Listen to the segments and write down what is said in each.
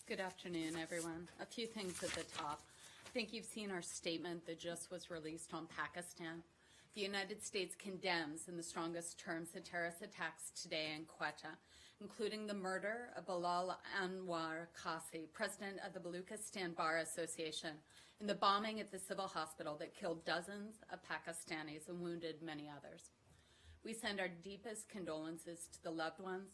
Good afternoon, everyone. A few things at the top. I think you've seen our statement that just was released on Pakistan. The United States condemns in the strongest terms the terrorist attacks today in Quetta, including the murder of Bilal Anwar Qasi, president of the Baluchistan Bar Association, and the bombing at the civil hospital that killed dozens of Pakistanis and wounded many others. We send our deepest condolences to the loved ones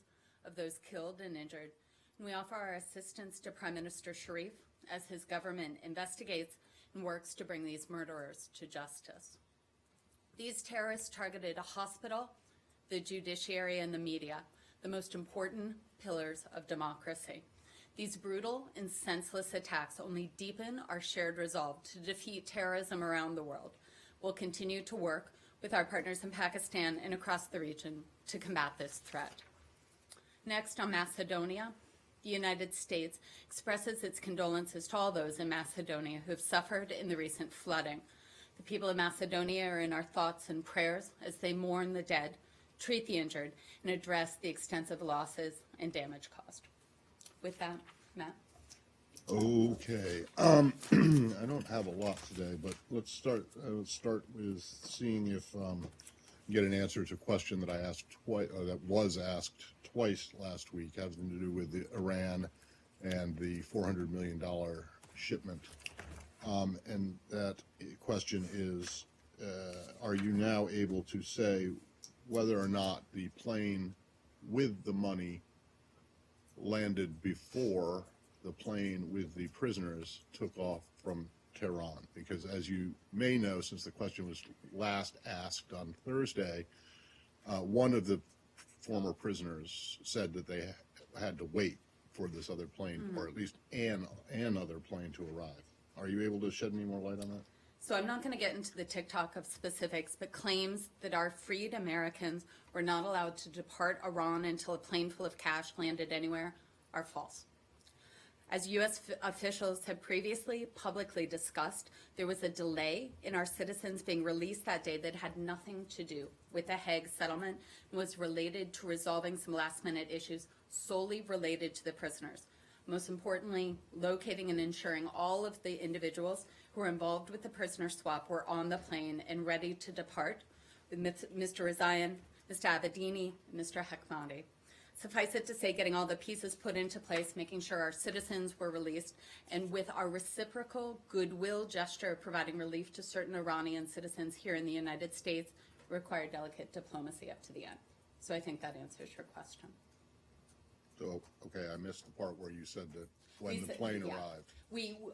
of those killed and injured, and we offer our assistance to Prime Minister Sharif as his government investigates and works to bring these murderers to justice. These terrorists targeted a hospital, the judiciary, and the media, the most important pillars of democracy. These brutal and senseless attacks only deepen our shared resolve to defeat terrorism around the world. We'll continue to work with our partners in Pakistan and across the region to combat this threat. Next, on Macedonia, the United States expresses its condolences to all those in Macedonia who have suffered in the recent flooding. The people of Macedonia are in our thoughts and prayers as they mourn the dead, treat the injured, and address the extensive losses and damage caused. With that, Matt. Okay. I don't have a lot today, but let's start with seeing if get an answer to a question that I asked twice, that was asked twice last week, having to do with the Iran and the $400 million shipment. And that question is, are you now able to say whether or not the plane with the money landed before the plane with the prisoners took off from Tehran? Because as you may know, since the question was last asked on Thursday, one of the former prisoners said that they had to wait for this other plane, or at least an other plane to arrive. Are you able to shed any more light on that? So I'm not going to get into the TikTok of specifics, but claims that our freed Americans were not allowed to depart Iran until a plane full of cash landed anywhere are false. As U.S. officials have previously publicly discussed, there was a delay in our citizens being released that day that had nothing to do with the Hague settlement and was related to resolving some last-minute issues solely related to the prisoners. Most importantly, locating and ensuring all of the individuals who were involved with the prisoner swap were on the plane and ready to depart with Mr. Rezaian, Mr. Abedini, and Mr. Hekmati. Suffice it to say, getting all the pieces put into place, making sure our citizens were released, and with our reciprocal goodwill gesture of providing relief to certain Iranian citizens here in the United States required delicate diplomacy up to the end. So I think that answers your question. So, okay, I missed the part where you said that when the plane arrived.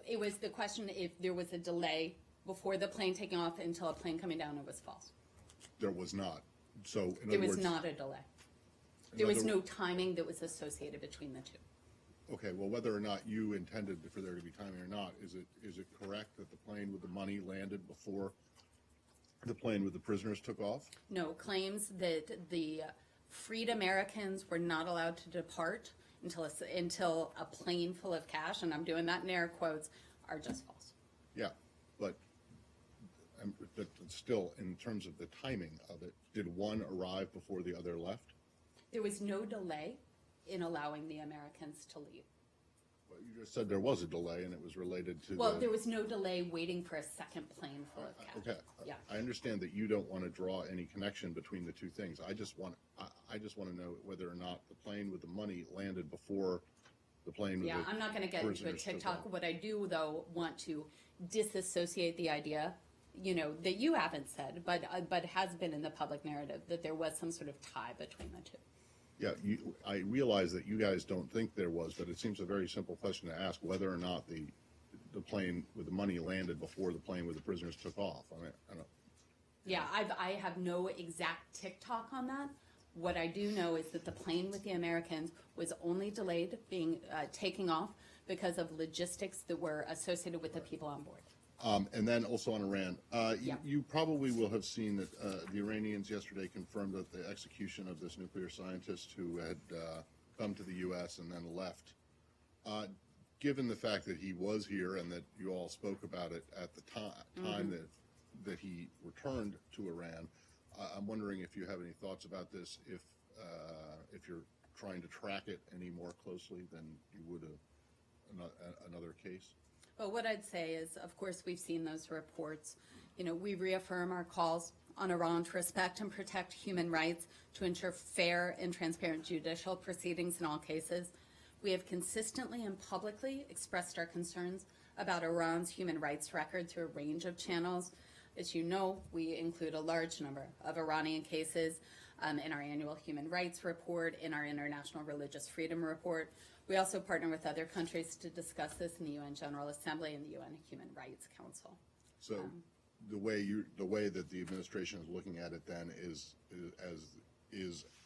It was the question if there was a delay before the plane taking off until a plane coming down. It was false. There was not. So, in there other was words, not a delay. There was no timing that was associated between the two. Okay, well, whether or not you intended for there to be timing or not, is it correct that the plane with the money landed before the plane with the prisoners took off? No, claims that the freed Americans were not allowed to depart until a plane full of cash, and I'm doing that in air quotes, are just false. Yeah, but still, in terms of the timing of it, did one arrive before the other left? There was no delay in allowing the Americans to leave. Well, you just said there was a delay, and it was related to there was no delay waiting for a second plane full of cash. Okay, yeah. I understand that you don't want to draw any connection between the two things. I just want to know whether or not the plane with the money landed before the plane with the I'm not going to get into a TikTok. What I do, though, want to disassociate the idea, that you haven't said, but has been in the public narrative, that there was some sort of tie between the two. Yeah, I realize that you guys don't think there was, but it seems a very simple question to ask whether or not the plane with the money landed before the plane with the prisoners took off. I don't. Yeah, I have no exact TikTok on that. What I do know is that the plane with the Americans was only delayed taking off because of logistics that were associated with the people on board. And then also on Iran, you probably will have seen that the Iranians yesterday confirmed that the execution of this nuclear scientist who had come to the U.S. and then left. Given the fact that he was here and that you all spoke about it at the time that he returned to Iran, I'm wondering if you have any thoughts about this, if you're trying to track it any more closely than you would have another case? But what I'd say is, of course, we've seen those reports. You know, we reaffirm our calls on Iran to respect and protect human rights, to ensure fair and transparent judicial proceedings in all cases. We have consistently and publicly expressed our concerns about Iran's human rights record through a range of channels. As you know, we include a large number of Iranian cases in our annual human rights report, in our International Religious Freedom report. We also partner with other countries to discuss this in the UN General Assembly and the UN Human Rights Council. So the way that the administration is looking at it then is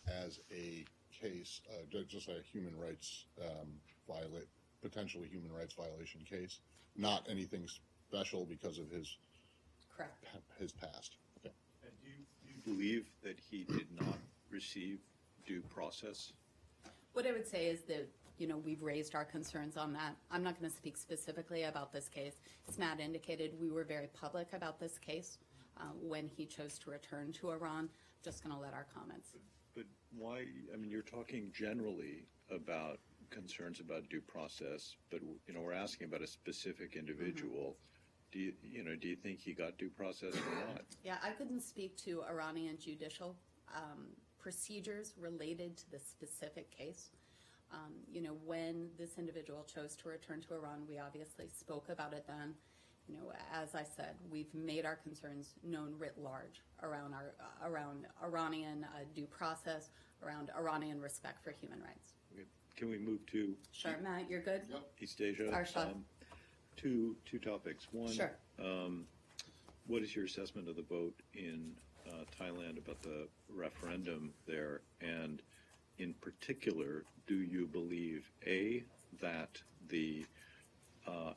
as a case, just a human rights potentially human rights violation case, not anything special because of his Correct. His past. Okay. And do you believe that he did not receive due process? What I would say is that, you know, we've raised our concerns on that. I'm not going to speak specifically about this case. As Matt indicated, we were very public about this case when he chose to return to Iran. Just going to let our comments. But why, I mean, you're talking generally about concerns about due process, but, you know, we're asking about a specific individual. Do you think he got due process or not? Yeah, I couldn't speak to Iranian judicial procedures related to the specific case. You know, when this individual chose to return to Iran, we obviously spoke about it then. You know, as I said, we've made our concerns known writ large around Iranian due process, around Iranian respect for human rights. Okay. Can we move to Sure, Matt, you're good? Yep. East Asia? Arshad. Two topics. One, Sure. What is your assessment of the vote in Thailand about the referendum there? And in particular, do you believe, A, that the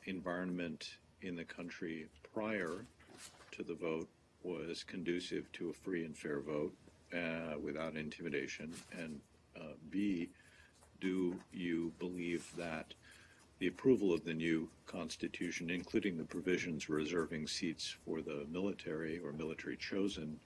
environment in the country prior to the vote was conducive to a free and fair vote without intimidation? And B, do you believe that the approval of the new constitution, including the provisions reserving seats for the military or military chosen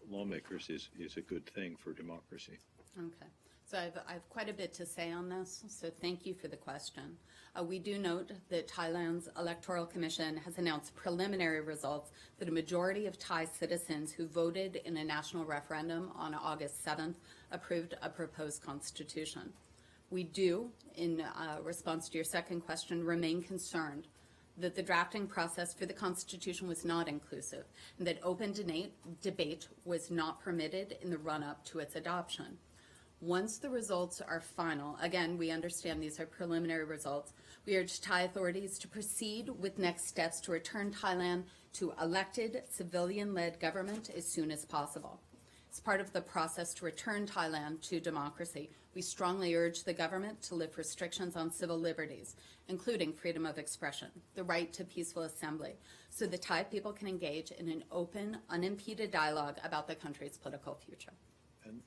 lawmakers, is a good thing for democracy? Okay. So I have quite a bit to say on this, so thank you for the question. We do note that Thailand's Electoral Commission has announced preliminary results that a majority of Thai citizens who voted in a national referendum on August 7th approved a proposed constitution. We do, in response to your second question, remain concerned that the drafting process for the Constitution was not inclusive and that open debate was not permitted in the run-up to its adoption. Once the results are final, again, we understand these are preliminary results, we urge Thai authorities to proceed with next steps to return Thailand to elected, civilian-led government as soon as possible. As part of the process to return Thailand to democracy, we strongly urge the government to lift restrictions on civil liberties, including freedom of expression, the right to peaceful assembly, so the Thai people can engage in an open, unimpeded dialogue about the country's political future.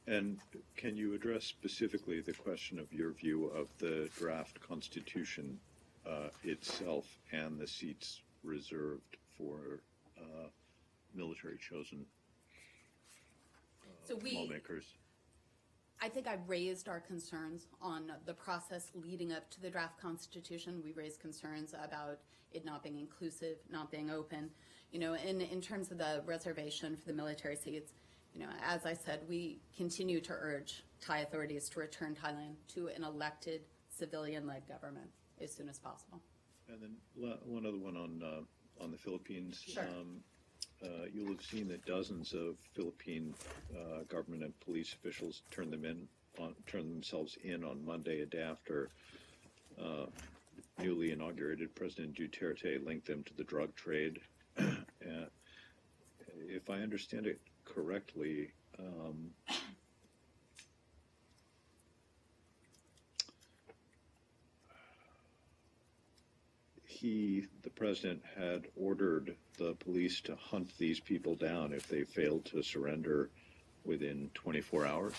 And can you address specifically the question of your view of the draft constitution itself and the seats reserved for military chosen lawmakers? I think I raised our concerns on the process leading up to the draft constitution. We raised concerns about it not being inclusive, not being open. You know, in terms of the reservation for the military seats, you know, as I said, we continue to urge Thai authorities to return Thailand to an elected, civilian-led government as soon as possible. And then one other one on the Philippines. Sure. You'll have seen that dozens of Philippine government and police officials turned themselves in on Monday, a day after newly inaugurated President Duterte linked them to the drug trade. If I understand it correctly, the president had ordered the police to hunt these people down if they failed to surrender within 24 hours.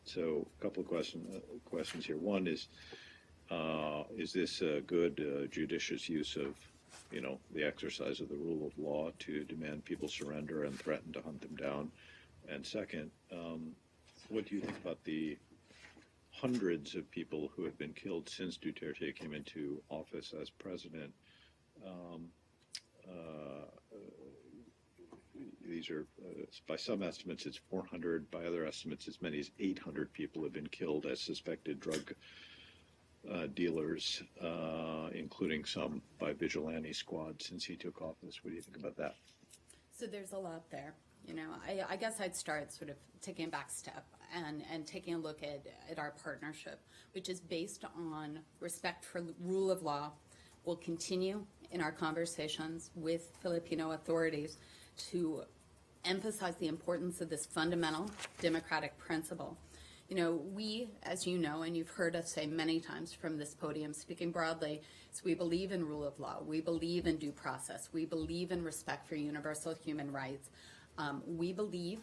So a couple of questions here. One is this a good judicious use of, you know, the exercise of the rule of law to demand people surrender and threaten to hunt them down? And second, what do you think about the hundreds of people who have been killed since Duterte came into office as president. These are, by some estimates, it's 400. By other estimates, as many as 800 people have been killed as suspected drug dealers, including some by vigilante squads since he took office. What do you think about that? So there's a lot there. You know, I guess I'd start sort of taking a back step and taking a look at our partnership, which is based on respect for rule of law. We'll continue in our conversations with Filipino authorities to emphasize the importance of this fundamental democratic principle. You know, we, as you know, and you've heard us say many times from this podium, speaking broadly, is we believe in rule of law. We believe in due process. We believe in respect for universal human rights. We believe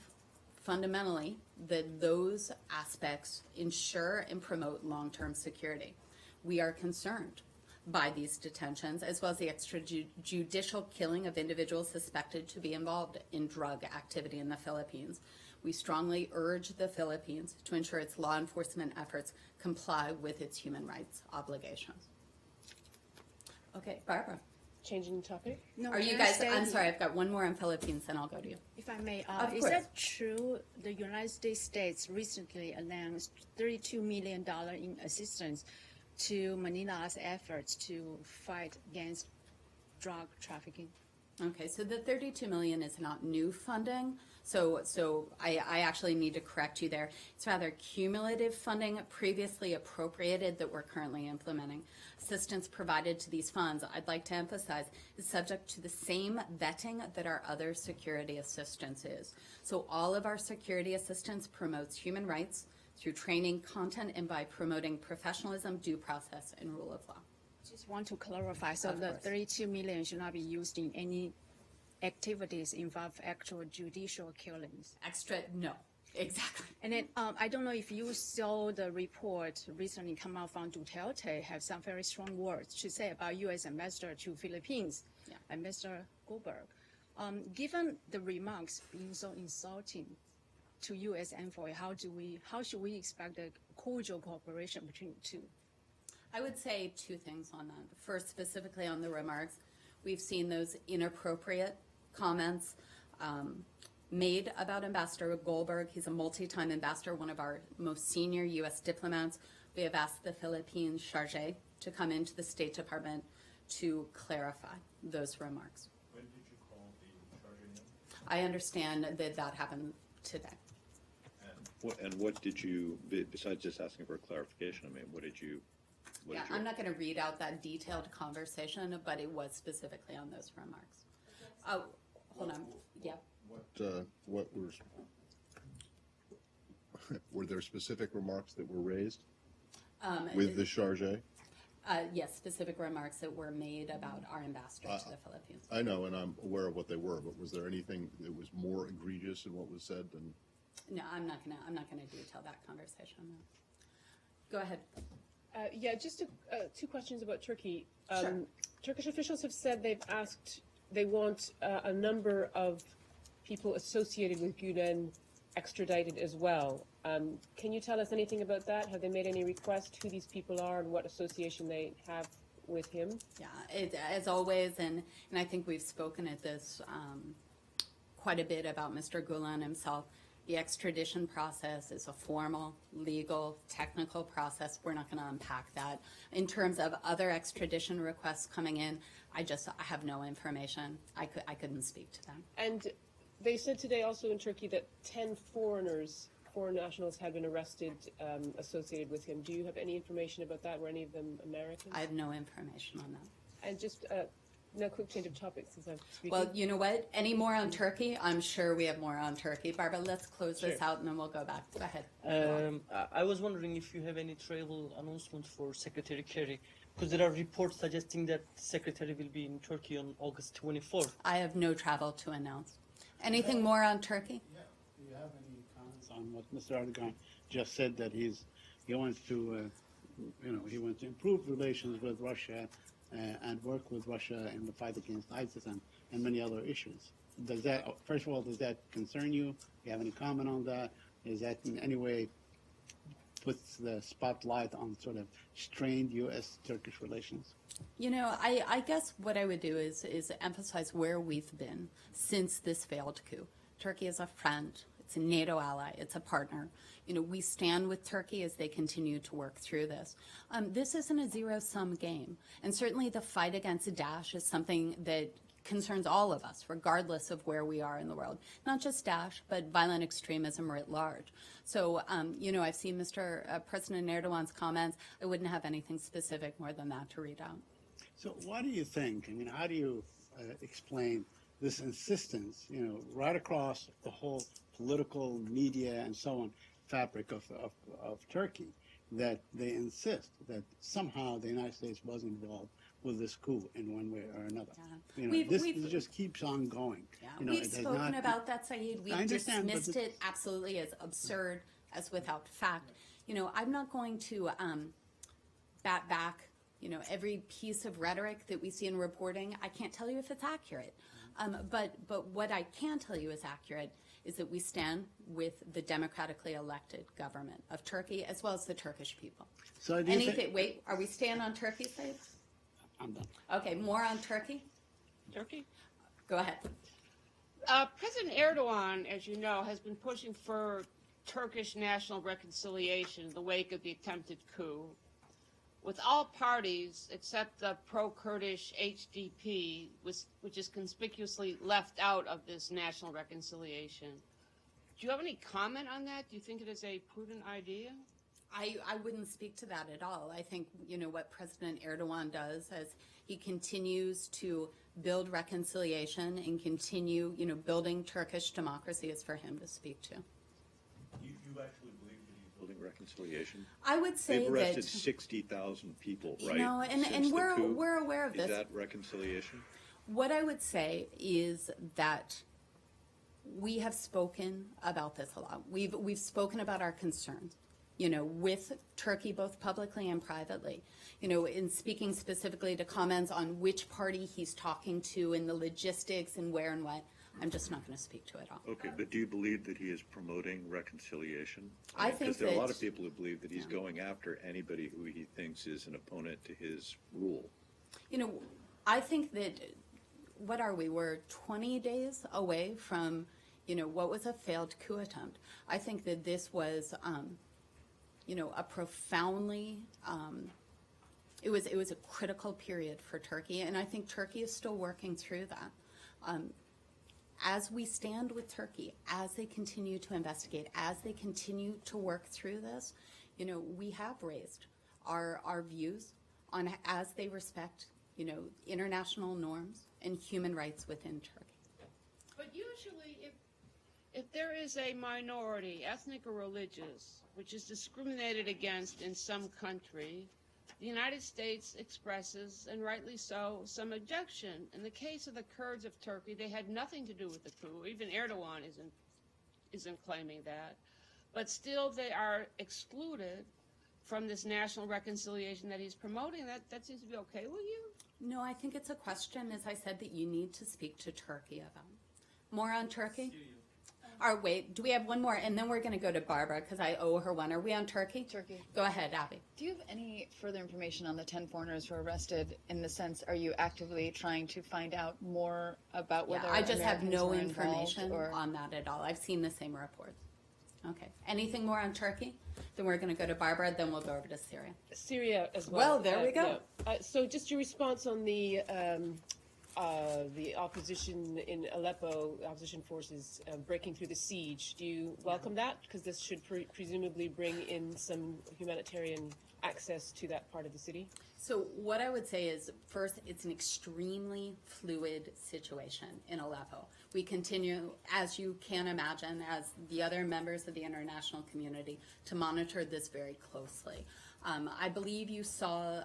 fundamentally that those aspects ensure and promote long-term security. We are concerned by these detentions, as well as the extrajudicial killing of individuals suspected to be involved in drug activity in the Philippines. We strongly urge the Philippines to ensure its law enforcement efforts comply with its human rights obligations. Okay, Barbara. Changing the topic? No, Are you can I guys, say- I'm sorry, I've got one more on Philippines, then I'll go to you. If I may, Of is course. that true? The United States recently announced $32 million in assistance to Manila's efforts to fight against drug trafficking. Okay, so the 32 million is not new funding. So I actually need to correct you there. It's rather cumulative funding previously appropriated that we're currently implementing. Assistance provided to these funds, I'd like to emphasize, is subject to the same vetting that our other security assistance is. So all of our security assistance promotes human rights through training, content, and by promoting professionalism, due process, and rule of law. Just want to clarify, so Of the course. 32 million should not be used in any activities involve actual judicial killings. Extra, no, exactly. And then I don't know if you saw the report recently come out from Duterte, have some very strong words to say about U.S. Ambassador to Philippines, Yeah. Ambassador Goldberg. Given the remarks being so insulting to U.S. envoy, how should we expect a cordial cooperation between the two? I would say two things on that. First, specifically on the remarks, we've seen those inappropriate comments made about Ambassador Goldberg. He's a multi-time ambassador, one of our most senior U.S. diplomats. We have asked the Philippines chargé to come into the State Department to clarify those remarks. When did you call the chargé in? I understand that that happened today. And what did you, besides just asking for clarification, I mean, what did you? Yeah, I'm not going to read out that detailed conversation, but it was specifically on those remarks. Oh, hold on. Yeah. What were there specific remarks that were raised with the chargé? Yes, specific remarks that were made about our ambassador to the Philippines. I know, and I'm aware of what they were, but was there anything that was more egregious in what was said than? No, I'm not gonna detail that conversation. No. Go ahead. Yeah, just two questions about Turkey. Sure. Turkish officials have said they want a number of people associated with Gülen extradited as well. Can you tell us anything about that? Have they made any requests who these people are and what association they have with him? Yeah, as always, and I think we've spoken at this quite a bit about Mr. Gülen himself. The extradition process is a formal, legal, technical process. We're not going to unpack that. In terms of other extradition requests coming in, I have no information. I couldn't speak to them. And they said today also in Turkey that 10 foreign nationals had been arrested associated with him. Do you have any information about that? Were any of them Americans? I have no information on that. And just now, quick change of topic since I'm speaking. Well, you know what? Any more on Turkey? I'm sure we have more on Turkey. Barbara, let's close this Sure. out and then we'll go back. Go ahead. I was wondering if you have any travel announcement for Secretary Kerry, because there are reports suggesting that Secretary will be in Turkey on August 24th. I have no travel to announce. Anything more on Turkey? Yeah. Do you have any comments on what Mr. Erdogan just said, that he wants to, he wants to improve relations with Russia and work with Russia in the fight against ISIS and many other issues? First of all, does that concern you? Do you have any comment on that? Is that in any way puts the spotlight on sort of strained U.S.-Turkish relations? You know, I guess what I would do is emphasize where we've been since this failed coup. Turkey is a friend. It's a NATO ally. It's a partner. You know, we stand with Turkey as they continue to work through this. This isn't a zero-sum game. And certainly the fight against Daesh is something that concerns all of us, regardless of where we are in the world. Not just Daesh, but violent extremism writ large. So, you know, I've seen President Erdogan's comments. I wouldn't have anything specific more than that to read out. So what do you think? I mean, how do you explain this insistence, you know, right across the whole political, media, and so on fabric of Turkey, that they insist that somehow the United States was involved with this coup in one way or another? Yeah. You know, this just keeps on going. Yeah. You know, We've it has spoken not- about that, Saeed. I We've understand, but dismissed it absolutely as absurd, as without fact. You know, I'm not going to bat back, you know, every piece of rhetoric that we see in reporting. I can't tell you if it's accurate. But what I can tell you is accurate is that we stand with the democratically elected government of Turkey as well as the Turkish people. So do you think- Wait, are we staying on Turkey, Saeed? I'm done. Okay, more on Turkey? Turkey? Go ahead. President Erdogan, as you know, has been pushing for Turkish national reconciliation in the wake of the attempted coup, with all parties except the pro-Kurdish HDP, which is conspicuously left out of this national reconciliation. Do you have any comment on that? Do you think it is a prudent idea? I wouldn't speak to that at all. I think, you know, what President Erdogan does as he continues to build reconciliation and continue, you know, building Turkish democracy is for him to speak to. You actually believe that he's building reconciliation? I would say They've arrested that 60,000 people, right? No, and since the coup. we're aware of Is this. that reconciliation? What I would say is that we have spoken about this a lot. We've spoken about our concerns, you know, with Turkey, both publicly and privately. You know, in speaking specifically to comments on which party he's talking to and the logistics and where and what, I'm just not going to speak to it all. Okay, but do you believe that he is promoting reconciliation? I think because there are a lot that- of people who believe that he's going after anybody who he thinks is an opponent to his rule. You know, I think that, what are we? We're 20 days away from, you know, what was a failed coup attempt. I think that this was, you know, a profoundly, it was a critical period for Turkey, and I think Turkey is still working through that. As we stand with Turkey, as they continue to investigate, as they continue to work through this, you know, we have raised our views on as they respect, you know, international norms and human rights within Turkey. But usually, if there is a minority, ethnic or religious, which is discriminated against in some country, the United States expresses, and rightly so, some objection. In the case of the Kurds of Turkey, they had nothing to do with the coup. Even Erdogan isn't claiming that. But still, they are excluded from this national reconciliation that he's promoting. That seems to be okay with you? No, I think it's a question, as I said, that you need to speak to Turkey about. More on Turkey? Or wait, do we have one more? And then we're going to go to Barbara because I owe her one. Are we on Turkey? Turkey. Go ahead, Abby. Do you have any further information on the 10 foreigners who were arrested? In the sense, are you actively trying to find out more about whether I just have Americans no were involved, information or- on that at all. I've seen the same reports. Okay. Anything more on Turkey? Then we're going to go to Barbara, then we'll go over to Syria. Syria as well. Well, there we go. Yeah. So just your response on the opposition in Aleppo, opposition forces breaking through the siege. Do you welcome that? Because this should presumably bring in some humanitarian access to that part of the city. So what I would say is, first, it's an extremely fluid situation in Aleppo. We continue, as you can imagine, as the other members of the international community, to monitor this very closely. I believe you saw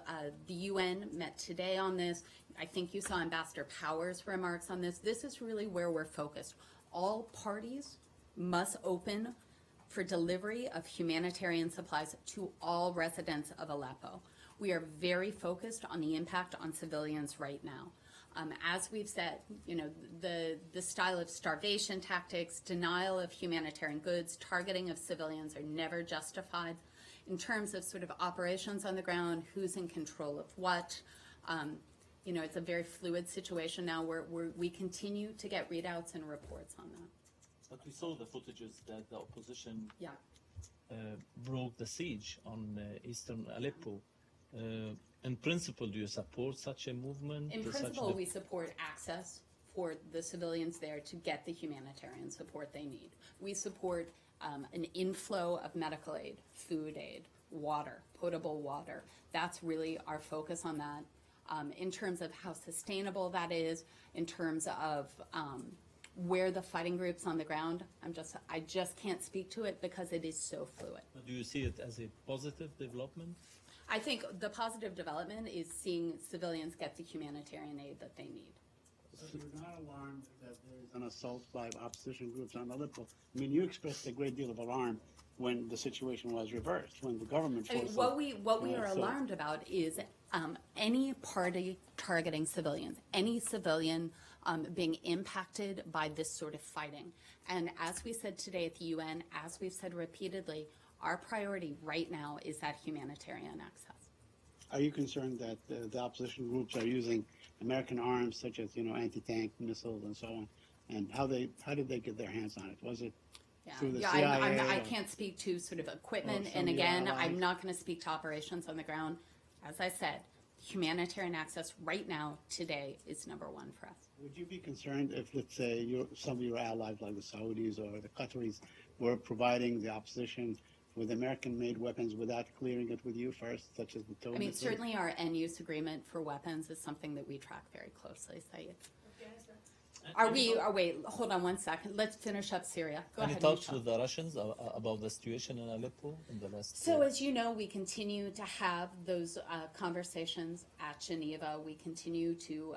the UN met today on this. I think you saw Ambassador Power's remarks on this. This is really where we're focused. All parties must open for delivery of humanitarian supplies to all residents of Aleppo. We are very focused on the impact on civilians right now. As we've said, you know, the style of starvation tactics, denial of humanitarian goods, targeting of civilians are never justified. In terms of sort of operations on the ground, who's in control of what, you know, it's a very fluid situation now where we continue to get readouts and reports on that. But we saw the footages that the opposition Yeah. broke the siege on eastern Aleppo. In principle, do you support such a movement? In such principle, the- we support access for the civilians there to get the humanitarian support they need. We support an inflow of medical aid, food aid, water, potable water. That's really our focus on that. In terms of how sustainable that is, in terms of where the fighting groups on the ground, I just can't speak to it because it is so fluid. Do you see it as a positive development? I think the positive development is seeing civilians get the humanitarian aid that they need. So you're not alarmed that there is an assault by opposition groups on Aleppo? I mean, you expressed a great deal of alarm when the situation was reversed, when the government I mean, forces... what we are so- alarmed about is any party targeting civilians, any civilian being impacted by this sort of fighting. And as we said today at the UN, as we've said repeatedly, our priority right now is that humanitarian access. Are you concerned that the opposition groups are using American arms, such as, you know, anti-tank missiles and so on? And how did they get their hands on it? Was it through the CIA? I or- can't speak to sort of equipment, Or some and of your again, allies? I'm not going to speak to operations on the ground. As I said, humanitarian access right now, today, is number one for us. Would you be concerned if, let's say, some of your allies, like the Saudis or the Qataris, were providing the opposition with American-made weapons without clearing it with you first, such as the TOW I mean, missiles? certainly our end-use agreement for weapons is something that we track very closely, Saeed. Wait, hold on one second. Let's finish up Syria. Go Any ahead. talks Michelle. with the Russians about the situation in Aleppo in the last? So as you know, we continue to have those conversations at Geneva. We continue to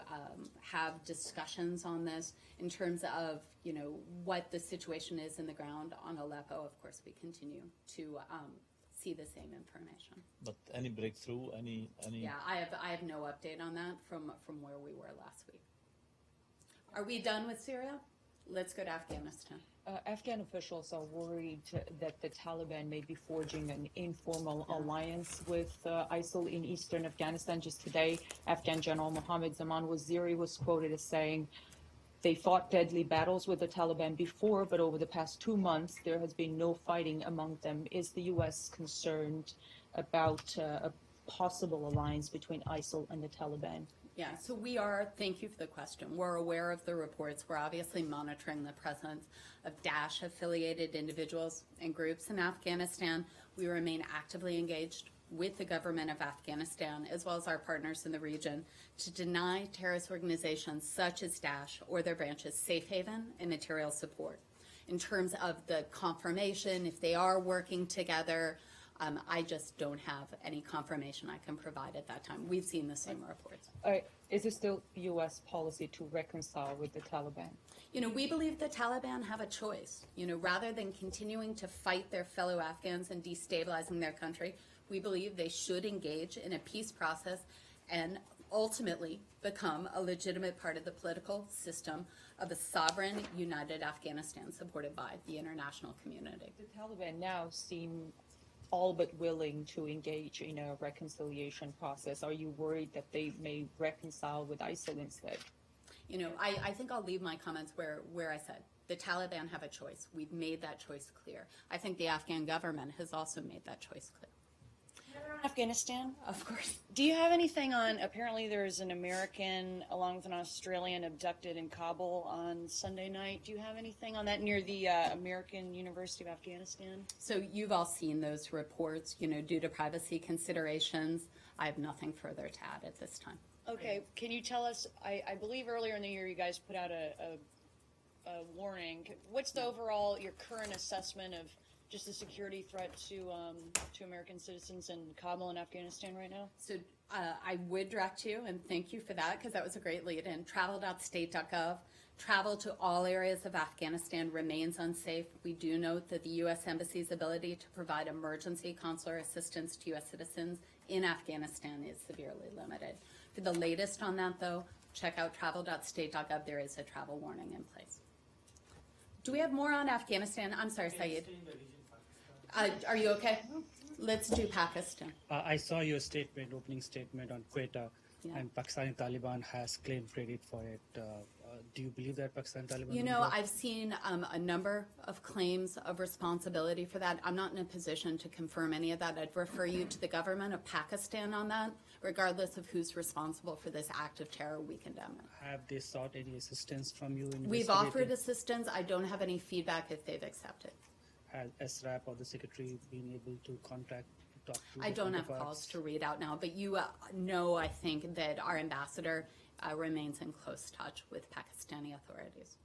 have discussions on this in terms of, you know, what the situation is in the ground on Aleppo. Of course, we continue to see the same information. But any breakthrough? Any? Yeah, I have no update on that from where we were last week. Are we done with Syria? Let's go to Afghanistan. Afghan officials are worried that the Taliban may be forging an informal alliance with ISIL in eastern Afghanistan. Just today, Afghan General Mohammad Zaman Waziri was quoted as saying they fought deadly battles with the Taliban before, but over the past 2 months, there has been no fighting among them. Is the U.S. concerned about a possible alliance between ISIL and the Taliban? Yeah, so we are, thank you for the question. We're aware of the reports. We're obviously monitoring the presence of Daesh-affiliated individuals and groups in Afghanistan. We remain actively engaged with the government of Afghanistan, as well as our partners in the region, to deny terrorist organizations such as Daesh or their branches safe haven and material support. In terms of the confirmation, if they are working together, I just don't have any confirmation I can provide at that time. We've seen the same reports. Is it still U.S. policy to reconcile with the Taliban? You know, we believe the Taliban have a choice. You know, rather than continuing to fight their fellow Afghans and destabilizing their country, we believe they should engage in a peace process and ultimately become a legitimate part of the political system of a sovereign, united Afghanistan supported by the international community. The Taliban now seem all but willing to engage in a reconciliation process. Are you worried that they may reconcile with ISIL instead? You know, I think I'll leave my comments where I said the Taliban have a choice. We've made that choice clear. I think the Afghan government has also made that choice clear. Afghanistan? Of course. Do you have anything on, apparently there's an American along with an Australian abducted in Kabul on Sunday night. Do you have anything on that near the American University of Afghanistan? So you've all seen those reports, you know, due to privacy considerations. I have nothing further to add at this time. Okay, can you tell us, I believe earlier in the year you guys put out a warning. What's the overall, your current assessment of just the security threat to American citizens in Kabul and Afghanistan right now? So I would direct you, and thank you for that, because that was a great lead-in. Travel.state.gov. Travel to all areas of Afghanistan remains unsafe. We do note that the U.S. Embassy's ability to provide emergency consular assistance to U.S. citizens in Afghanistan is severely limited. For the latest on that, though, check out travel.state.gov. There is a travel warning in place. Do we have more on Afghanistan? I'm sorry, Saeed. Are you okay? Let's do Pakistan. I saw your statement, opening statement on Quetta, Yeah. and Pakistani Taliban has claimed credit for it. Do you believe that Pakistani Taliban? You will know, do it? I've seen a number of claims of responsibility for that. I'm not in a position to confirm any of that. I'd refer you to the government of Pakistan on that. Regardless of who's responsible for this act of terror, we condemn it. Have they sought any assistance from you in We've offered investigating? assistance. I don't have any feedback if they've accepted. Has SRAP or the secretary been able to contact, talk to? I the don't have counterparts? calls to read out now, but you know, I think, that our ambassador remains in close touch with Pakistani authorities.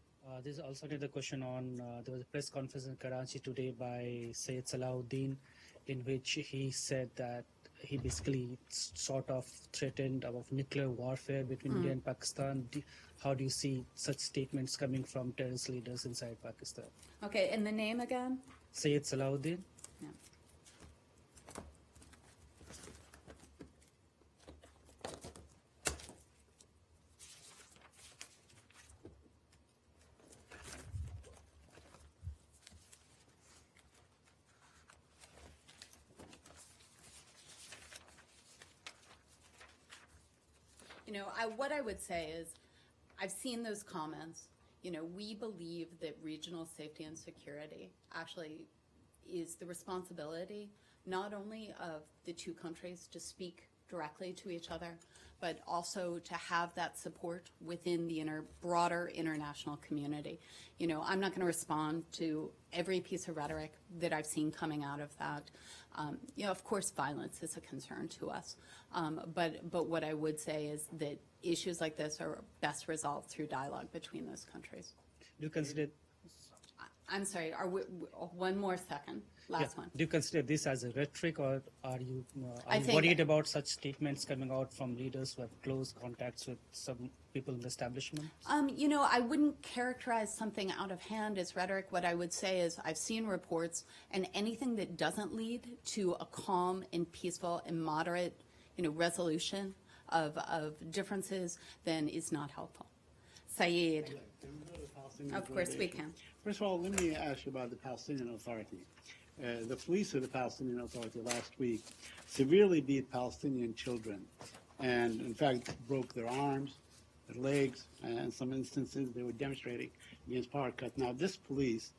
There's also another question on, there was a press conference in Karachi today by Syed Salahuddin, in which he said that he basically sort of threatened of nuclear warfare between India and Pakistan. How do you see such statements coming from terrorist leaders inside Pakistan? Okay, and the name again? Syed Salahuddin? Yeah. You know, what I would say is, I've seen those comments. You know, we believe that regional safety and security actually is the responsibility not only of the two countries to speak directly to each other, but also to have that support within the broader international community. You know, I'm not going to respond to every piece of rhetoric that I've seen coming out of that. You know, of course, violence is a concern to us. But what I would say is that issues like this are best resolved through dialogue between those countries. Do you consider, I'm sorry, one more second, last one. do you consider this as a rhetoric, or are you I think- worried about such statements coming out from leaders who have close contacts with some people in the establishment? You know, I wouldn't characterize something out of hand as rhetoric. What I would say is I've seen reports, and anything that doesn't lead to a calm and peaceful and moderate, you know, resolution of differences, then is not helpful. Saeed, of course we can. First of all, let me ask you about the Palestinian Authority. The police of the Palestinian Authority last week severely beat Palestinian children, and in fact broke their arms, their legs, and in some instances they were demonstrating against power cut. Now this police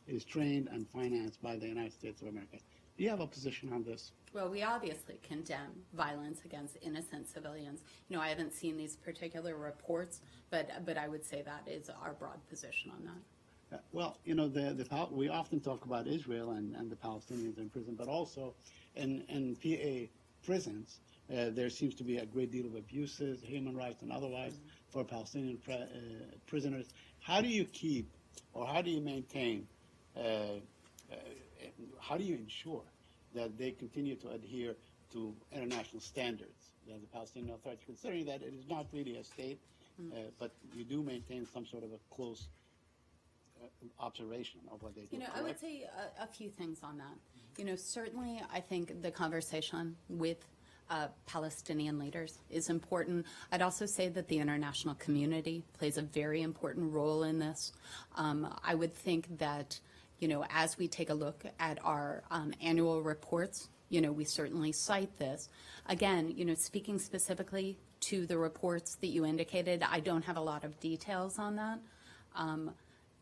is trained and financed by the United States of America. Do you have a position on this? Well, we obviously condemn violence against innocent civilians. You know, I haven't seen these particular reports, but I would say that is our broad position on that. Well, you know, we often talk about Israel and the Palestinians in prison, but also in PA prisons, there seems to be a great deal of abuses, human rights and otherwise, for Palestinian prisoners. How do you keep, or how do you maintain, how do you ensure that they continue to adhere to international standards, the Palestinian Authority, considering that it is not really a state, but you do maintain some sort of a close observation of what they do? You know, I would say a few things on that. You know, certainly I think the conversation with Palestinian leaders is important. I'd also say that the international community plays a very important role in this. I would think that, you know, as we take a look at our annual reports, you know, we certainly cite this. Again, you know, speaking specifically to the reports that you indicated, I don't have a lot of details on that.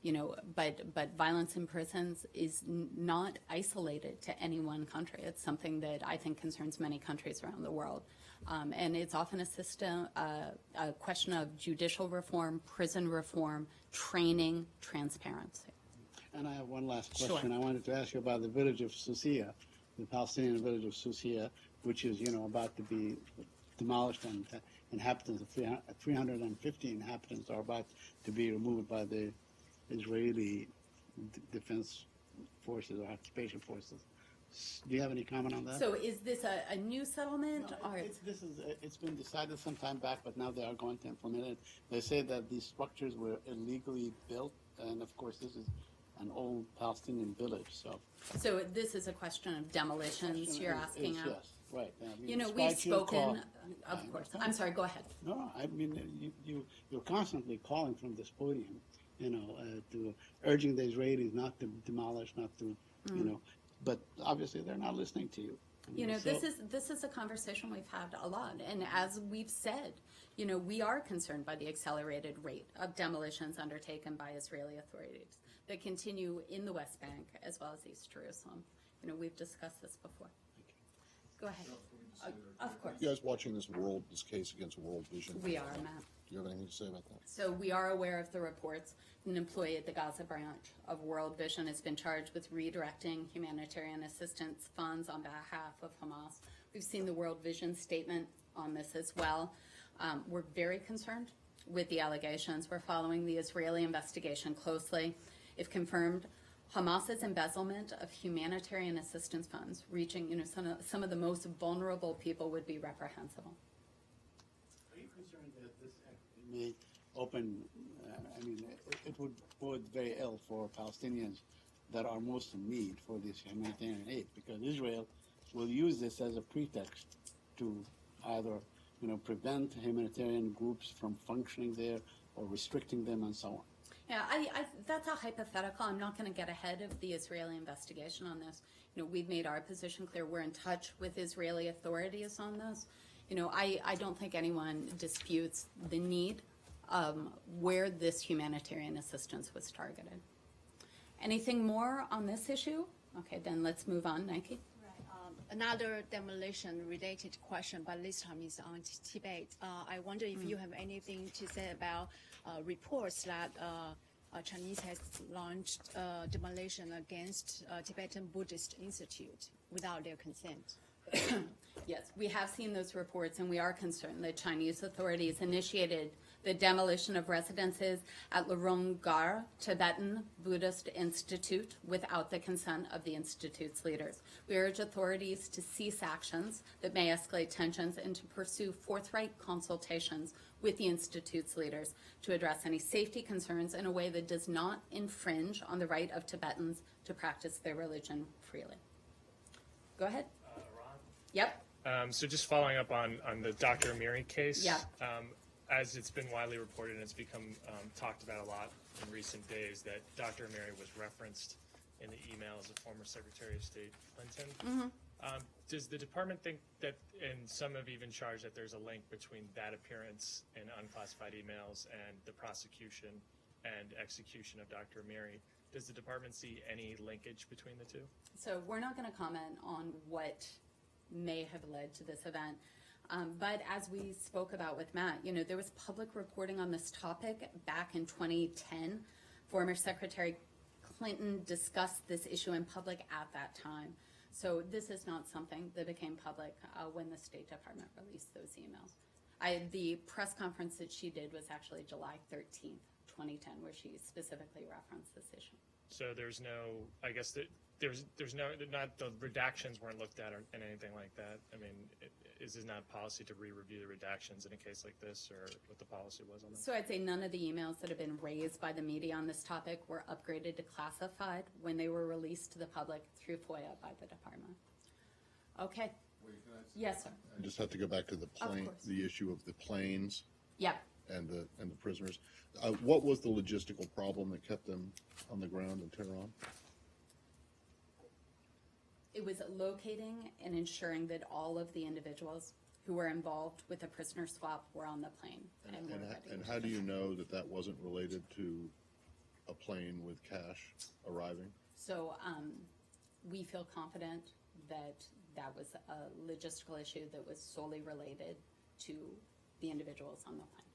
You know, but violence in prisons is not isolated to any one country. It's something that I think concerns many countries around the world. And it's often a question of judicial reform, prison reform, training, transparency. And I have one last question. Sure. I wanted to ask you about the village of Susia, the Palestinian village of Susia, which is, you know, about to be demolished, and inhabitants, 350 inhabitants are about to be removed by the Israeli Defense Forces or occupation forces. Do you have any comment on that? So is this a new settlement? No, Or it's been decided some time back, but now they are going to implement it. They say that these structures were illegally built, and of course this is an old Palestinian village, so. So this is a question of demolitions you're asking Yes, out? right. You know, we've spoken, of course. I'm sorry, go ahead. No, I mean, you're constantly calling from this podium, you know, to urging the Israelis not to demolish, not to, you know, but obviously they're not listening to you. You know, So- this is a conversation we've had a lot, and as we've said, you know, we are concerned by the accelerated rate of demolitions undertaken by Israeli authorities that continue in the West Bank as well as East Jerusalem. You know, we've discussed this before. Go ahead. Of course. You guys watching this case against World Vision? We are, Matt. Do you have anything to say about that? So we are aware of the reports. An employee at the Gaza branch of World Vision has been charged with redirecting humanitarian assistance funds on behalf of Hamas. We've seen the World Vision statement on this as well. We're very concerned with the allegations. We're following the Israeli investigation closely. If confirmed, Hamas's embezzlement of humanitarian assistance funds reaching, you know, some of the most vulnerable people would be reprehensible. Are you concerned that this actually may open, it would bode very ill for Palestinians that are most in need for this humanitarian aid, because Israel will use this as a pretext to either, you know, prevent humanitarian groups from functioning there or restricting them and so on. Yeah, that's a hypothetical. I'm not going to get ahead of the Israeli investigation on this. You know, we've made our position clear. We're in touch with Israeli authorities on this. You know, I don't think anyone disputes the need where this humanitarian assistance was targeted. Anything more on this issue? Okay, then let's move on, Nike. Another demolition-related question, but this time is on Tibet. I wonder if you have anything to say about reports that Chinese has launched demolition against Tibetan Buddhist Institute without their consent. Yes, we have seen those reports, and we are concerned that Chinese authorities initiated the demolition of residences at Lorong Gar Tibetan Buddhist Institute without the consent of the institute's leaders. We urge authorities to cease actions that may escalate tensions and to pursue forthright consultations with the institute's leaders to address any safety concerns in a way that does not infringe on the right of Tibetans to practice their religion freely. Go ahead. Ron? Yep. So just following up on the Dr. Amiri case. Yeah. As it's been widely reported and it's become talked about a lot in recent days, that Dr. Amiri was referenced in the emails of former Secretary of State Clinton. Does the department think that, and some have even charged that there's a link between that appearance in unclassified emails and the prosecution and execution of Dr. Amiri? Does the department see any linkage between the two? So we're not going to comment on what may have led to this event. But as we spoke about with Matt, you know, there was public reporting on this topic back in 2010. Former Secretary Clinton discussed this issue in public at that time. So this is not something that became public when the State Department released those emails. The press conference that she did was actually July 13th, 2010, where she specifically referenced this issue. So there's no, I guess there's no, not the redactions weren't looked at or and anything like that. I mean, is it not policy to re-review the redactions in a case like this, or what the policy was on that? So I'd say none of the emails that have been raised by the media on this topic were upgraded to classified when they were released to the public through FOIA by the department. Okay. Yes, sir. I just have to go back to the plane, course. the issue of the planes Yeah. and the prisoners. What was the logistical problem that kept them on the ground in Tehran? It was locating and ensuring that all of the individuals who were involved with the prisoner swap were on the plane and were ready. And how do you know that that wasn't related to a plane with cash arriving? So we feel confident that that was a logistical issue that was solely related to the individuals on the plane.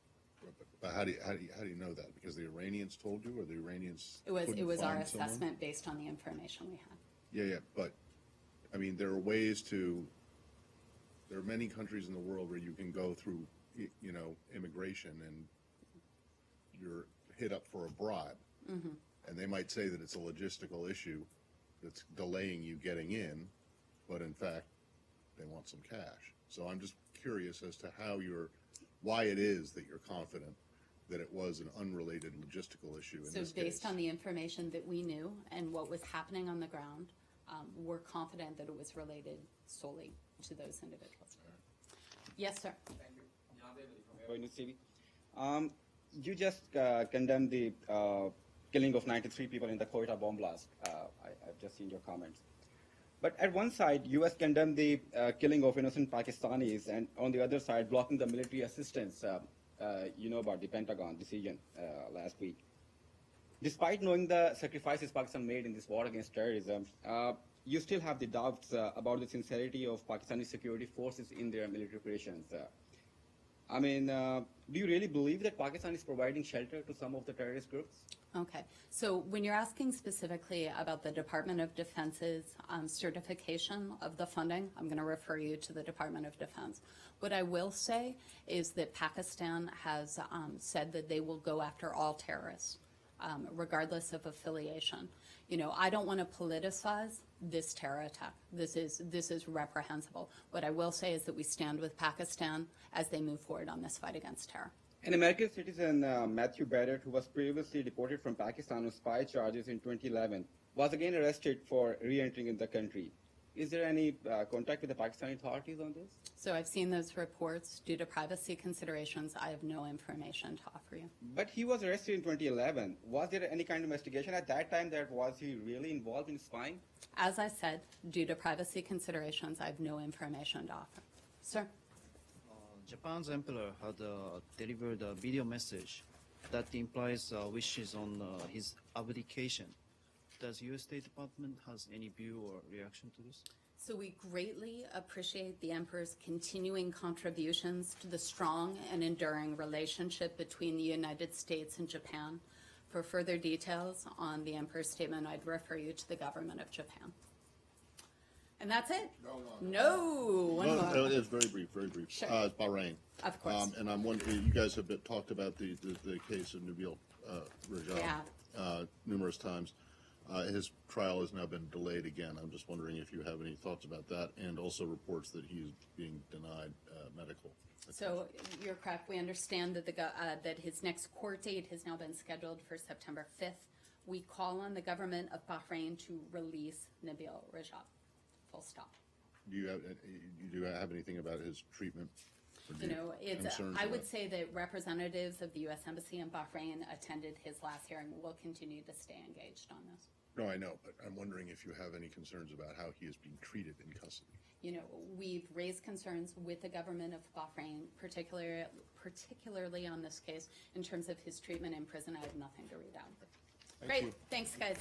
But how do you know that? Because the Iranians told you, or the Iranians It was our find someone? assessment based on the information we had. Yeah, but I mean, there are many countries in the world where you can go through, you know, immigration and you're hit up for a bribe. Mm-hmm. And they might say that it's a logistical issue that's delaying you getting in, but in fact, they want some cash. So I'm just curious as to why it is that you're confident that it was an unrelated logistical issue in this case. So based on the information that we knew and what was happening on the ground, we're confident that it was related solely to those individuals. Yes, sir. You just condemned the killing of 93 people in the Quetta bomb blast. I've just seen your comments. But at one side, U.S. condemned the killing of innocent Pakistanis, and on the other side, blocking the military assistance. You know about the Pentagon decision last week. Despite knowing the sacrifices Pakistan made in this war against terrorism, you still have the doubts about the sincerity of Pakistani security forces in their military operations. Do you really believe that Pakistan is providing shelter to some of the terrorist groups? Okay, so when you're asking specifically about the Department of Defense's certification of the funding, I'm going to refer you to the Department of Defense. What I will say is that Pakistan has said that they will go after all terrorists, regardless of affiliation. You know, I don't want to politicize this terror attack. This is reprehensible. What I will say is that we stand with Pakistan as they move forward on this fight against terror. An American citizen, Matthew Barrett, who was previously deported from Pakistan on spy charges in 2011, was again arrested for re-entering in the country. Is there any contact with the Pakistani authorities on this? So I've seen those reports. Due to privacy considerations, I have no information to offer you. But he was arrested in 2011. Was there any kind of investigation at that time that was he really involved in spying? As I said, due to privacy considerations, I have no information to offer. Sir? Japan's emperor had delivered a video message that implies wishes on his abdication. Does U.S. State Department has any view or reaction to this? So we greatly appreciate the Emperor's continuing contributions to the strong and enduring relationship between the United States and Japan. For further details on the Emperor's statement, I'd refer you to the government of Japan. And that's it? No. One more. It's very brief, very brief. Sure. Bahrain. Of course. And I'm wondering, you guys have talked about the case of Nabil Rajab numerous times. His trial has now been delayed again. I'm just wondering if you have any thoughts about that, and also reports that he's being denied medical attention. So you're correct. We understand that that his next court date has now been scheduled for September 5th. We call on the government of Bahrain to release Nabil Rajab. Full stop. Do you have anything about his treatment? You know, I would say that representatives of the U.S. Embassy in Bahrain attended his last hearing. We'll continue to stay engaged on this. No, I know, but I'm wondering if you have any concerns about how he is being treated in custody. You know, we've raised concerns with the government of Bahrain, particularly on this case, in terms of his treatment in prison. I have nothing to read out. Great. Thanks, guys.